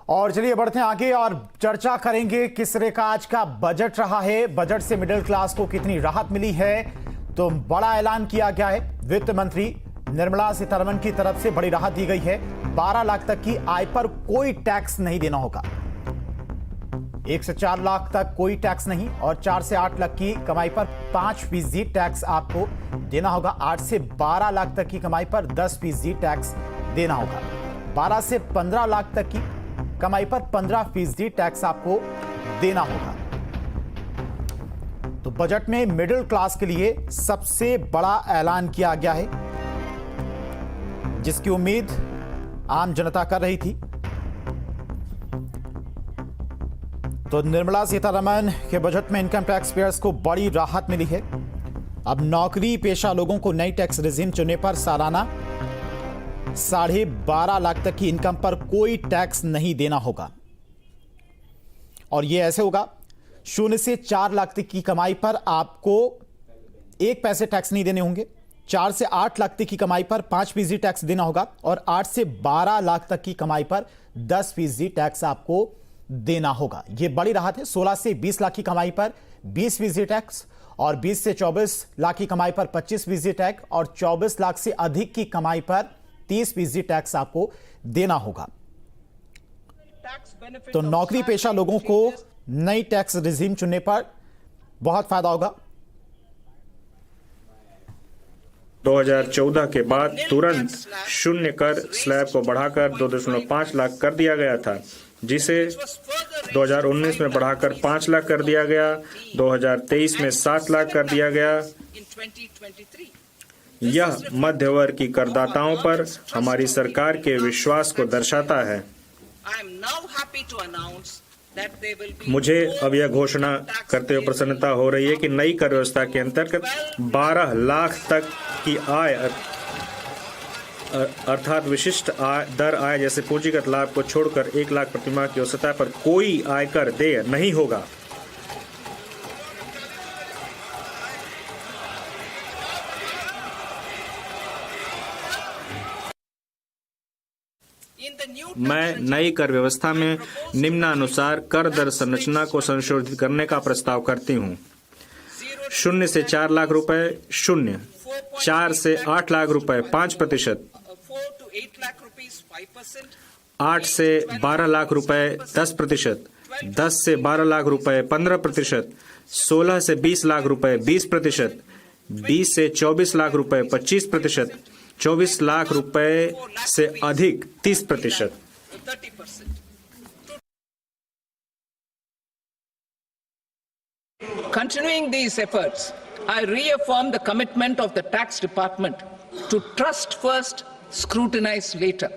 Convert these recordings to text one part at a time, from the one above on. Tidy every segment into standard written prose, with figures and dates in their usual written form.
और चलिए बढ़ते हैं आगे और चर्चा करेंगे किस तरह का आज का बजट रहा है। बजट से मिडिल क्लास को कितनी राहत मिली है, तो बड़ा ऐलान किया गया है। वित्त मंत्री निर्मला सीतारमण की तरफ से बड़ी राहत दी गई है। 12 लाख तक की आय पर कोई टैक्स नहीं देना होगा। 1 से 4 लाख तक कोई टैक्स नहीं और 4 से 8 लाख की कमाई पर 5% टैक्स आपको देना होगा। 8 से 12 लाख तक की कमाई पर 10% टैक्स देना होगा। 12 से 15 लाख तक की कमाई पर 15% टैक्स आपको देना होगा। तो बजट में मिडिल क्लास के लिए सबसे बड़ा ऐलान किया गया है, जिसकी उम्मीद आम जनता कर रही थी। तो निर्मला सीतारमण के बजट में इनकम टैक्स पेयर्स को बड़ी राहत मिली है। अब नौकरी पेशा लोगों को नई टैक्स रेजिम चुनने पर सालाना 12.5 लाख तक की इनकम पर कोई टैक्स नहीं देना होगा। और यह ऐसे होगा, 0 से 4 लाख तक की कमाई पर आपको 1 पैसे टैक्स नहीं देने होंगे। 4 से 8 लाख तक की कमाई पर 5% टैक्स देना होगा और 8 से 12 लाख तक की कमाई पर 10% टैक्स आपको देना होगा। यह बड़ी राहत है। 16 से 20 लाख की कमाई पर 20% टैक्स और 20 से 24 लाख की कमाई पर 25% टैक्स और 24 लाख से अधिक की कमाई पर 30% टैक्स आपको देना होगा। तो नौकरी पेशा लोगों को नई टैक्स रेजिम चुनने पर बहुत फायदा होगा। 2014 के बाद तुरंत शून्य कर स्लैब को बढ़ाकर 2.5 लाख कर दिया गया था, जिसे 2019 में बढ़ाकर 5 लाख कर दिया गया। 2023 में 7 लाख कर दिया गया। यह मध्य वर्ग की करदाताओं पर हमारी सरकार के विश्वास को दर्शाता है। मुझे अब यह घोषणा करते हुए प्रसन्नता हो रही है कि नई कर व्यवस्था के अंतर्गत 12 लाख तक की आय अर्थात विशिष्ट दर आय जैसे पूंजीगत लाभ को छोड़कर 1 लाख प्रतिमाह की औसत आय पर कोई आयकर देय नहीं होगा। मैं नई कर व्यवस्था में निम्नानुसार कर दर संरचना को संशोधित करने का प्रस्ताव करती हूँ। 0 से 4 लाख रुपए 0, 4 से 8 लाख रुपए 5%, 8 से 12 लाख रुपए 10%, 10 से 12 लाख रुपए 15%, 16 से 20 लाख रुपए 20%, 20 से 24 लाख रुपए 25%, 24 लाख रुपए से अधिक 30%। Continuing these efforts, I reaffirm the commitment of the tax department to trust first, scrutinize later.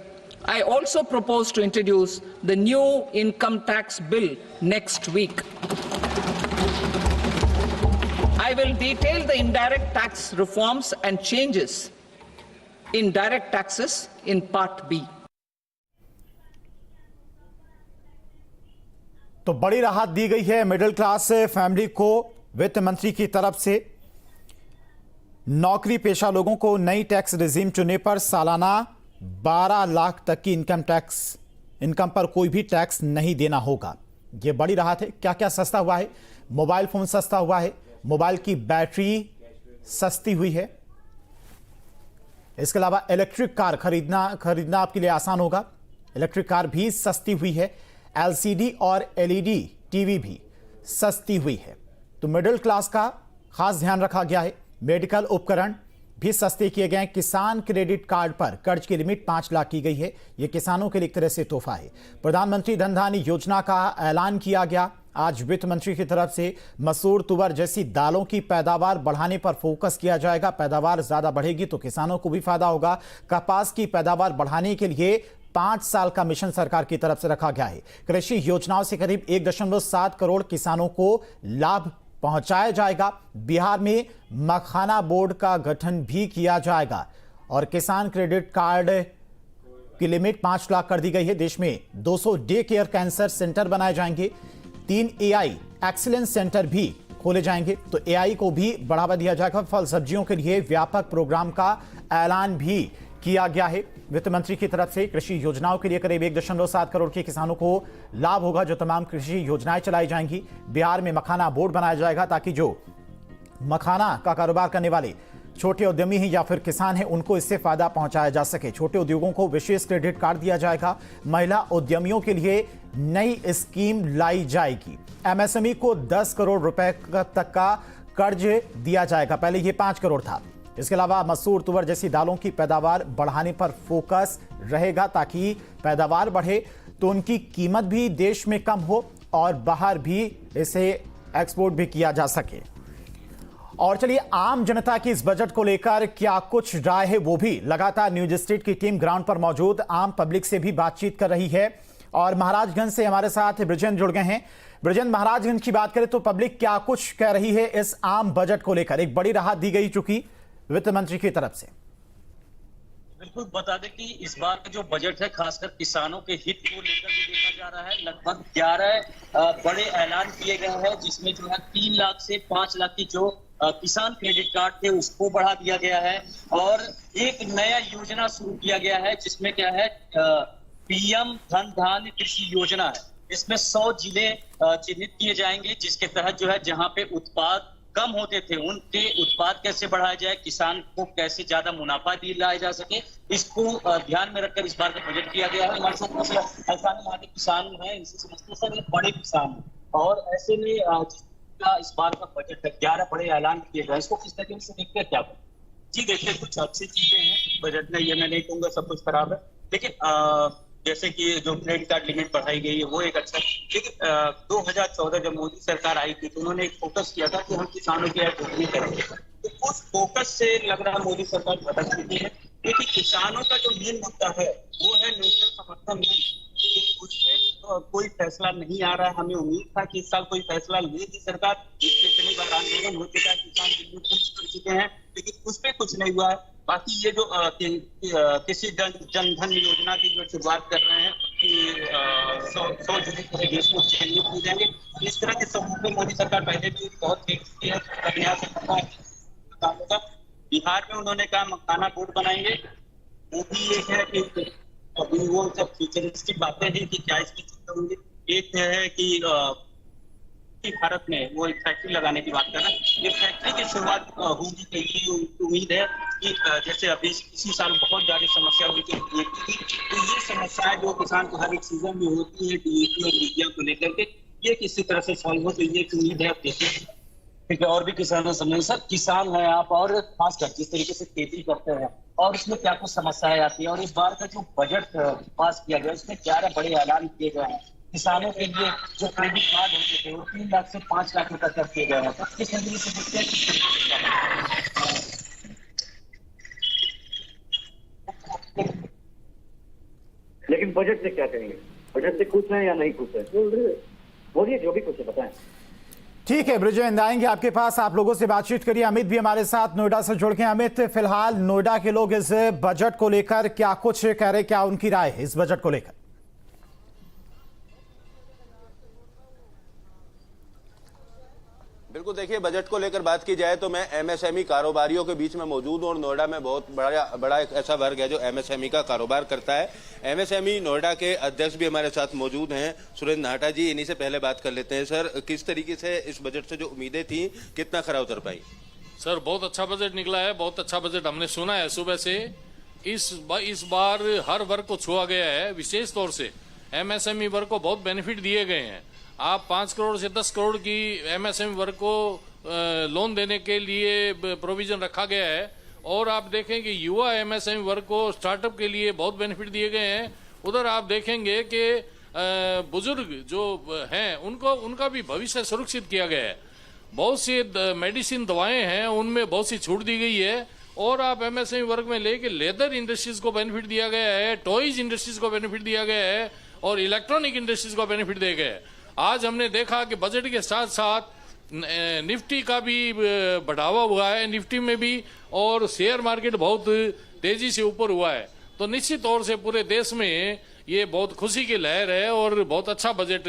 I also propose to introduce the new income tax bill next week. I will detail the indirect tax reforms and changes in direct taxes in Part B. तो बड़ी राहत दी गई है middle class family को वित्त मंत्री की तरफ से। नौकरी पेशा लोगों को नई टैक्स रेजिम चुनने पर सालाना 12 लाख तक की इनकम पर कोई भी टैक्स नहीं देना होगा। यह बड़ी राहत है। क्या क्या सस्ता हुआ है? मोबाइल फोन सस्ता हुआ है, मोबाइल की बैटरी सस्ती हुई है। इसके अलावा इलेक्ट्रिक कार खरीदना आपके लिए आसान होगा। इलेक्ट्रिक कार भी सस्ती हुई है। एलसीडी और एलईडी टीवी भी सस्ती हुई है। तो मिडिल क्लास का खास ध्यान रखा गया है। मेडिकल उपकरण भी सस्ते किए गए हैं। किसान क्रेडिट कार्ड पर कर्ज की लिमिट 5 लाख की गई है। यह किसानों के लिए एक तरह से तोहफा है। प्रधानमंत्री धन धान्य योजना का ऐलान किया गया। आज वित्त मंत्री की तरफ से मसूर, तुवर जैसी दालों की पैदावार बढ़ाने पर फोकस किया जाएगा। पैदावार ज्यादा बढ़ेगी तो किसानों को भी फायदा होगा। कपास की पैदावार बढ़ाने के लिए 5 साल का मिशन सरकार की तरफ से रखा गया है। कृषि योजनाओं से करीब 1.7 करोड़ किसानों को लाभ पहुंचाया जाएगा। बिहार में मखाना बोर्ड का गठन भी किया जाएगा और किसान क्रेडिट कार्ड की लिमिट 5 लाख कर दी गई है। देश में 200 डे केयर कैंसर सेंटर बनाए जाएंगे। 3 एआई एक्सीलेंस सेंटर भी खोले जाएंगे। तो एआई को भी बढ़ावा दिया जाएगा। फल सब्जियों के लिए व्यापक प्रोग्राम का ऐलान भी किया गया है। वित्त मंत्री की तरफ से कृषि योजनाओं के लिए करीब 1.7 करोड़ के किसानों को लाभ होगा, जो तमाम कृषि योजनाएं चलाई जाएंगी। बिहार में मखाना बोर्ड बनाया जाएगा ताकि जो मखाना का कारोबार करने वाले छोटे उद्यमी हैं या फिर किसान हैं, उनको इससे फायदा पहुंचाया जा सके। छोटे उद्योगों को विशेष क्रेडिट कार्ड दिया जाएगा। महिला उद्यमियों के लिए नई स्कीम लाई जाएगी। एमएसएमई को 10 करोड़ रुपए तक का कर्ज दिया जाएगा, पहले ये 5 करोड़ था। इसके अलावा मसूर, तुवर जैसी दालों की पैदावार बढ़ाने पर फोकस रहेगा ताकि पैदावार बढ़े तो उनकी कीमत भी देश में कम हो और बाहर भी इसे एक्सपोर्ट भी किया जा सके। और चलिए, आम जनता की इस बजट को लेकर क्या कुछ राय है, वो भी लगातार न्यूज स्ट्रीट की टीम ग्राउंड पर मौजूद आम पब्लिक से भी बातचीत कर रही है। और महाराजगंज से हमारे साथ ब्रिजेंद्र जुड़ गए हैं। ब्रिजेंद्र, महाराजगंज की बात करें तो पब्लिक क्या कुछ कह रही है इस आम बजट को लेकर? एक बड़ी राहत दी गई चूंकि वित्त मंत्री की तरफ से। बिल्कुल बता दें कि इस बार का जो बजट है खासकर किसानों के हित को लेकर भी देखा जा रहा है। लगभग 11 बड़े ऐलान किए गए हैं, जिसमें जो है 3 लाख से 5 लाख की जो किसान क्रेडिट कार्ड थे उसको बढ़ा दिया गया है और एक नया योजना शुरू किया गया है जिसमें क्या है पीएम धन धान्य कृषि योजना है। इसमें 100 जिले चिन्हित किए जाएंगे, जिसके तहत जो है जहां पे उत्पाद कम होते थे उनके उत्पाद कैसे बढ़ाया जाए, किसान को कैसे ज्यादा मुनाफा दिलाया जा सके, इसको ध्यान में रखकर इस बार का बजट किया गया है। हमारे साथ वहाँ के किसान हैं, इनसे समझते हैं सर, बड़े किसान हैं और ऐसे में इस बार का बजट है, 11 बड़े ऐलान किए गए, इसको किस तरीके से देखते हैं क्या? जी देखिए, कुछ अच्छी चीजें हैं बजट में, ये मैं नहीं कहूंगा सब कुछ खराब है, लेकिन जैसे कि जो क्रेडिट कार्ड लिमिट बढ़ाई गई है वो एक अच्छा। लेकिन 2014 जब मोदी सरकार आई थी तो उन्होंने एक फोकस किया था कि हम किसानों की आपूर्ति करेंगे, तो उस फोकस से लग रहा मोदी सरकार भटक चुकी है। क्योंकि किसानों का जो मेन मुद्दा है वो है न्यूनतम समर्थन मूल्य, उससे कोई फैसला नहीं आ रहा है। हमें उम्मीद था कि इस साल कोई फैसला लेगी सरकार, जिससे इतनी बार आंदोलन हो चुका है, किसान दिल्ली कूच कर चुके हैं, लेकिन उस पर कुछ नहीं हुआ है। बाकी ये जो किसी जनधन योजना की जो शुरुआत कर रहे हैं कि 100 जिले पूरे देश में चिन्हित हो जाएंगे, इस तरह के समूह को मोदी सरकार पहले भी बहुत देखती है। बिहार में उन्होंने कहा मखाना बोर्ड बनाएंगे, वो भी एक है कि अभी वो सब फ्यूचरिस्टिक बातें हैं कि क्या इसकी चिंता होंगी। एक है कि भारत में वो एक फैक्ट्री लगाने की बात कर रहा है, ये फैक्ट्री की शुरुआत होगी तो ये उम्मीद है कि जैसे अभी इसी साल बहुत ज्यादा समस्या हुई थी डीएपी की, तो ये समस्याएं जो किसान को हर एक सीजन में होती है डीएपी और यूरिया को लेकर के, ये किसी तरह से सॉल्व हो, तो ये एक उम्मीद है। ठीक है, और भी किसानों समझ सर, किसान है आप और खासकर जिस तरीके से खेती करते हैं और इसमें क्या कुछ समस्याएं आती है, और इस बार का जो बजट पास किया गया उसमें 11 बड़े ऐलान किए गए हैं। किसानों के लिए जो क्रेडिट कार्ड होते थे वो 3 लाख से 5 लाख रुपए तक किए गए हैं, तो किस तरीके से देखते हैं? लेकिन बजट से क्या कहेंगे? बजट से खुश हैं या नहीं खुश है? बोलिए, जो भी कुछ है बताएं। ठीक है ब्रिजेंद्र, आएंगे आपके पास, आप लोगों से बातचीत करिए। अमित भी हमारे साथ नोएडा से जुड़ के। अमित, फिलहाल नोएडा के लोग इस बजट को लेकर क्या कुछ कह रहे, क्या उनकी राय है इस बजट को लेकर? बिल्कुल, देखिए, बजट को लेकर बात की जाए तो मैं एमएसएमई कारोबारियों के बीच में मौजूद हूं और नोएडा में बहुत बड़ा एक ऐसा वर्ग है जो एमएसएमई का कारोबार करता है। एमएसएमई नोएडा के अध्यक्ष भी हमारे साथ मौजूद हैं, सुरेंद्र नाहटा जी। इन्हीं से पहले बात कर लेते हैं। सर, किस तरीके से इस बजट से जो उम्मीदें थी कितना खरा उतर पाई? सर, बहुत अच्छा बजट निकला है, बहुत अच्छा बजट हमने सुना है सुबह से। इस बार हर वर्ग को छुआ गया है, विशेष तौर से एमएसएमई वर्ग को बहुत बेनिफिट दिए गए हैं। आप 5 करोड़ से 10 करोड़ की एमएसएमई वर्ग को लोन देने के लिए प्रोविजन रखा गया है, और आप देखें कि युवा एमएसएमई वर्ग को स्टार्टअप के लिए बहुत बेनिफिट दिए गए हैं। उधर आप देखेंगे कि बुजुर्ग जो हैं उनका भी भविष्य सुरक्षित किया गया है। बहुत सी मेडिसिन दवाएं हैं उनमें बहुत सी छूट दी गई है, और आप एमएसएमई वर्ग में लेके लेदर इंडस्ट्रीज को बेनिफिट दिया गया है, टॉयज इंडस्ट्रीज को बेनिफिट दिया गया है, और इलेक्ट्रॉनिक इंडस्ट्रीज को बेनिफिट दिए गए। आज हमने देखा कि बजट के साथ साथ निफ्टी का भी बढ़ावा हुआ है, निफ्टी में भी, और शेयर मार्केट बहुत तेजी से ऊपर हुआ है। तो निश्चित तौर से पूरे देश में ये बहुत खुशी की लहर है और बहुत अच्छा बजट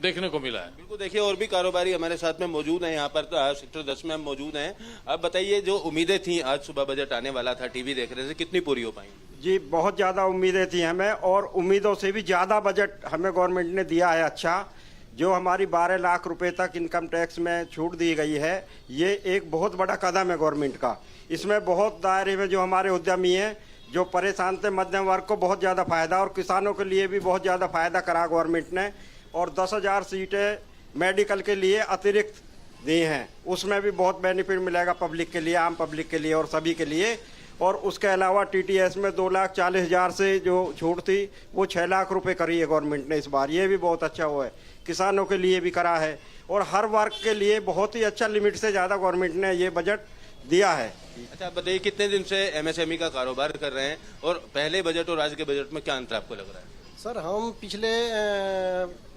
देखने को मिला है। बिल्कुल, देखिए और भी कारोबारी हमारे साथ में मौजूद हैं यहाँ पर। तो सेक्टर 10 में हम मौजूद हैं। अब बताइए, जो उम्मीदें थी, आज सुबह बजट आने वाला था, टीवी देख रहे थे, कितनी पूरी हो पाई? जी, बहुत ज़्यादा उम्मीदें थी हमें, और उम्मीदों से भी ज़्यादा बजट हमें गवर्नमेंट ने दिया है। अच्छा, जो हमारी 12 लाख रुपए तक इनकम टैक्स में छूट दी गई है, ये एक बहुत बड़ा कदम है गवर्नमेंट का। इसमें बहुत दायरे में जो हमारे उद्यमी हैं, जो परेशान थे, मध्यम वर्ग को बहुत ज़्यादा फ़ायदा, और किसानों के लिए भी बहुत ज़्यादा फ़ायदा करा गवर्नमेंट ने। और 10,000 सीटें मेडिकल के लिए अतिरिक्त दी हैं, उसमें भी बहुत बेनिफिट मिलेगा पब्लिक के लिए, आम पब्लिक के लिए और सभी के लिए। और उसके अलावा TTS में 2,40,000 से जो छूट थी वो 6 लाख रुपए करी है गवर्नमेंट ने इस बार। ये भी बहुत अच्छा हुआ है, किसानों के लिए भी करा है, और हर वर्ग के लिए बहुत ही अच्छा, लिमिट से ज़्यादा गवर्नमेंट ने ये बजट दिया है। अच्छा, बताइए, कितने दिन से MSME का कारोबार कर रहे हैं, और पहले बजट और आज के बजट में क्या अंतर आपको लग रहा है? सर, हम पिछले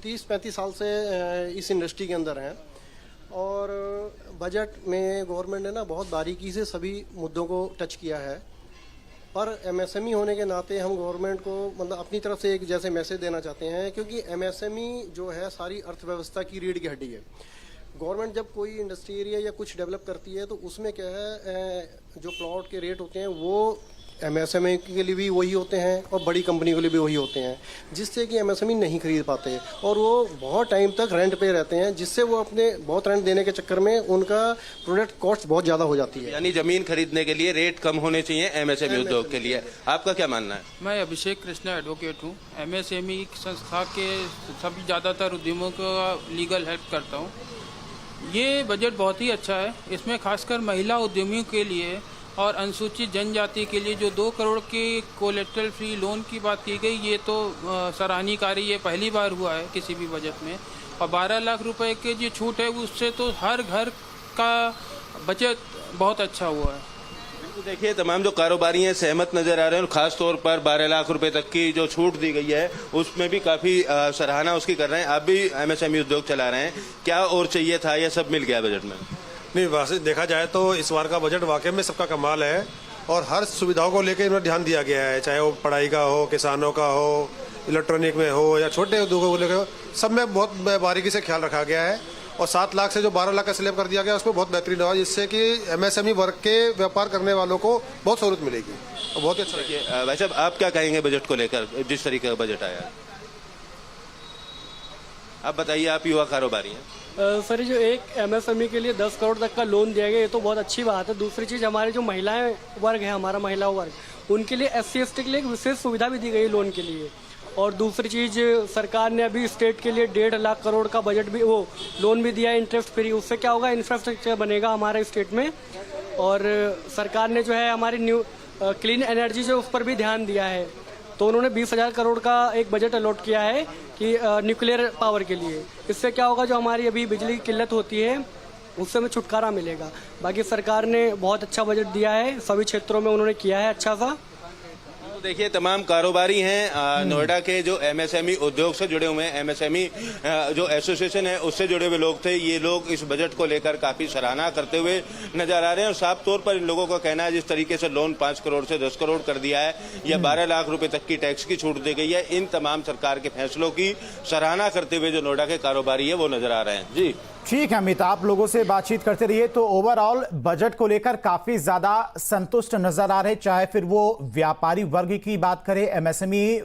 30-35 साल से इस इंडस्ट्री के अंदर हैं, और बजट में गवर्नमेंट ने ना बहुत बारीकी से सभी मुद्दों को टच किया है। पर MSME होने के नाते हम गवर्नमेंट को मतलब अपनी तरफ से एक जैसे मैसेज देना चाहते हैं, क्योंकि MSME जो है सारी अर्थव्यवस्था की रीढ़ की हड्डी है। गवर्नमेंट जब कोई इंडस्ट्री एरिया या कुछ डेवलप करती है तो उसमें क्या है, जो प्लॉट के रेट होते हैं वो MSME के लिए भी वही होते हैं और बड़ी कंपनी के लिए भी वही होते हैं, जिससे कि MSME नहीं खरीद पाते और वो बहुत टाइम तक रेंट पे रहते हैं, जिससे वो अपने बहुत रेंट देने के चक्कर में उनका प्रोडक्ट कॉस्ट बहुत ज़्यादा हो जाती है। यानी जमीन खरीदने के लिए रेट कम होने चाहिए MSME उद्योग के लिए। आपका क्या मानना है? मैं अभिषेक कृष्णा एडवोकेट हूँ। MSME संस्था के सभी ज़्यादातर उद्यमों को लीगल हेल्प करता हूँ। ये बजट बहुत ही अच्छा है। इसमें खासकर महिला उद्यमियों के लिए और अनुसूचित जनजाति के लिए जो 2 करोड़ के कोलेटरल फ्री लोन की बात की गई, ये तो सराहनीय कार्य, ये पहली बार हुआ है किसी भी बजट में। और 12 लाख रुपए के जो छूट है उससे तो हर घर का बजट बहुत अच्छा हुआ है। बिल्कुल, देखिए तमाम जो कारोबारी हैं सहमत नजर आ रहे हैं, और खास तौर पर 12 लाख रुपए तक की जो छूट दी गई है उसमें भी काफी सराहना उसकी कर रहे हैं। आप भी MSME उद्योग चला रहे हैं, क्या और चाहिए था, या सब मिल गया बजट में? नहीं, वैसे देखा जाए तो इस बार का बजट वाकई में सबका कमाल है, और हर सुविधाओं को लेकर इन्हें ध्यान दिया गया है, चाहे वो पढ़ाई का हो, किसानों का हो, इलेक्ट्रॉनिक में हो, या छोटे उद्योगों को लेकर, सब में बहुत बारीकी से ख्याल रखा गया है। और 7 लाख से जो 12 लाख का स्लैब कर दिया गया उसमें बहुत बेहतरीन हुआ, जिससे कि MSME वर्ग के व्यापार करने वालों को बहुत सहूलत मिलेगी और बहुत अच्छा देखिए भाई साहब, आप क्या कहेंगे बजट को लेकर, जिस तरीके का बजट आया? आप बताइए, आप युवा कारोबारी हैं। सर, जो एक MSME के लिए 10 करोड़ तक का लोन दिया गया, ये तो बहुत अच्छी बात है। दूसरी चीज़, हमारे जो महिलाएं वर्ग है, हमारा महिला वर्ग, उनके लिए SC/ST के लिए एक विशेष सुविधा भी दी गई लोन के लिए। और दूसरी चीज़, सरकार ने अभी स्टेट के लिए 1.5 लाख करोड़ का बजट भी, वो लोन भी दिया है इंटरेस्ट फ्री। उससे क्या होगा, इंफ्रास्ट्रक्चर बनेगा हमारे स्टेट में। और सरकार ने जो है हमारी न्यू क्लीन एनर्जी जो उस पर भी ध्यान दिया है, तो उन्होंने 20,000 करोड़ का एक बजट अलॉट किया है कि न्यूक्लियर पावर के लिए। इससे क्या होगा, जो हमारी अभी बिजली की किल्लत होती है उससे हमें छुटकारा मिलेगा। बाकी सरकार ने बहुत अच्छा बजट दिया है, सभी क्षेत्रों में उन्होंने किया है अच्छा सा। देखिए तमाम कारोबारी हैं नोएडा के, जो MSME उद्योग से जुड़े हुए हैं, MSME जो एसोसिएशन है उससे जुड़े हुए लोग थे। ये लोग इस बजट को लेकर काफी सराहना करते हुए नजर आ रहे हैं, और साफ तौर पर इन लोगों का कहना है जिस तरीके से लोन 5 करोड़ से 10 करोड़ कर दिया है, या 12 लाख रुपए तक की टैक्स की छूट दी गई है, इन तमाम सरकार के फैसलों की सराहना करते हुए जो नोएडा के कारोबारी है वो नजर आ रहे हैं। जी ठीक है अमित, आप लोगों से बातचीत करते रहिए। तो ओवरऑल बजट को लेकर काफी ज्यादा संतुष्ट नजर आ रहे, चाहे फिर वो व्यापारी वर्ग की बात करें, MSME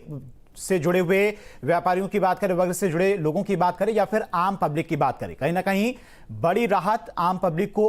से जुड़े हुए व्यापारियों की बात करें, वर्ग से जुड़े लोगों की बात करें, या फिर आम पब्लिक की बात करें। कहीं ना कहीं बड़ी राहत आम पब्लिक को